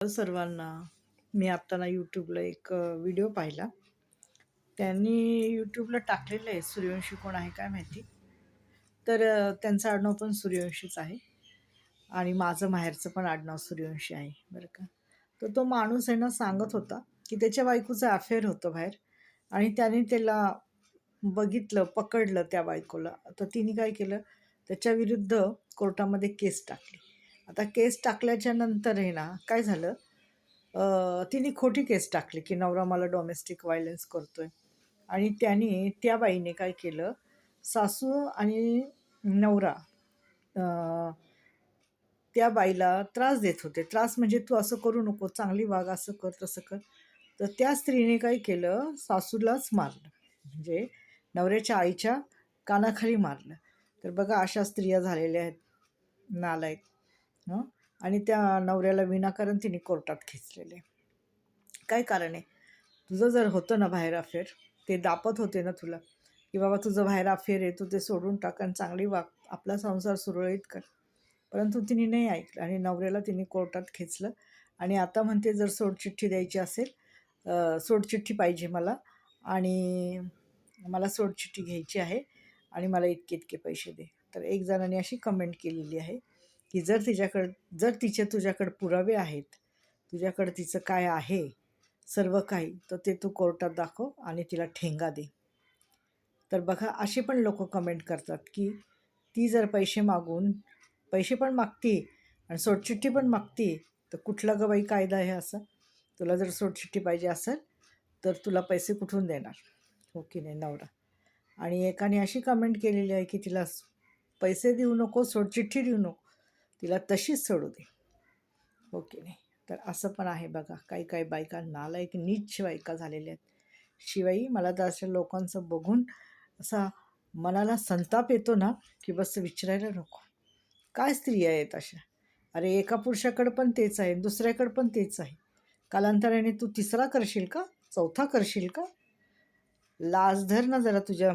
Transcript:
Hello सर्वांना. मी आत्ता ना यूट्यूबला एक व्हिडिओ पाहिला. त्यांनी यूट्यूबला टाकलेलं आहे, सूर्यवंशी कोण आहे काय माहिती. तर त्यांचं आडनाव पण सूर्यवंशीच आहे आणि माझं माहेरचं पण आडनाव सूर्यवंशी आहे बरं का. तर तो माणूस आहे ना सांगत होता की त्याच्या बायकोचं अफेअर होतं बाहेर आणि त्याने त्याला बघितलं, पकडलं त्या बायकोला. तर तिने काय केलं, त्याच्या विरुद्ध कोर्टामध्ये केस टाकली. आता केस टाकल्याच्या नंतर आहे ना काय झालं, तिने खोटी केस टाकली की नवरा मला डोमेस्टिक व्हायलन्स करतोय. आणि त्याने त्या बाईने काय केलं, सासू आणि नवरा अ, त्या बाईला त्रास देत होते. त्रास म्हणजे तू असं करू नको, चांगली वाग, असं कर तसं कर. तर त्या स्त्रीने काय केलं, सासूलाच मारलं, म्हणजे नवऱ्याच्या आईच्या कानाखाली मारलं. तर बघा अशा स्त्रिया झालेल्या आहेत, नालायक. हं. आणि त्या नवऱ्याला विनाकारण तिने कोर्टात खेचलेले. काय कारण आहे? तुझं जर होतं ना बाहेर अफेअर, ते दापत होते ना तुला की बाबा तुझं बाहेर अफेअर आहे, तू ते सोडून टाक आणि चांगली वाग, आपला संसार सुरळीत कर. परंतु तिने नाही ऐकलं आणि नवऱ्याला तिने कोर्टात खेचलं. आणि आता म्हणते जर सोडचिठ्ठी द्यायची असेल, सोडचिठ्ठी पाहिजे मला, आणि मला सोडचिठ्ठी घ्यायची आहे आणि मला इतके इतके पैसे दे. तर एक जणाने अशी कमेंट केलेली आहे की जर तिचे तुझ्याकडे पुरावे आहेत, तुझ्याकडे तिचं काय आहे सर्व काही, तर ते तू कोर्टात दाखव आणि तिला ठेंगा दे. तर बघा असे पण लोक कमेंट करतात की ती जर पैसे पण मागती आणि सोडचिठ्ठी पण मागती, तर कुठला ग बाई कायदा आहे असा? तुला जर सोडचिठ्ठी पाहिजे असेल तर तुला पैसे कुठून देणार? हो की नाही नवरा? आणि एकाने अशी कमेंट केलेली आहे की तिला पैसे देऊ नको, सोडचिठ्ठी देऊ नको, तिला तशीच सोडू दे. हो की नाही? तर असं पण आहे बघा, काही काही बायका नालायक नीच बायका झालेल्या आहेत. शिवाय मला तर अशा लोकांचं बघून असा मनाला संताप येतो ना की बस विचारायला नको. काय स्त्रिया आहेत अशा? अरे एका पुरुषाकडे पण तेच आहे, दुसऱ्याकडे पण तेच आहे. कालांतराने तू तिसरा करशील का? चौथा करशील का? लाज धर ना जरा तुझ्या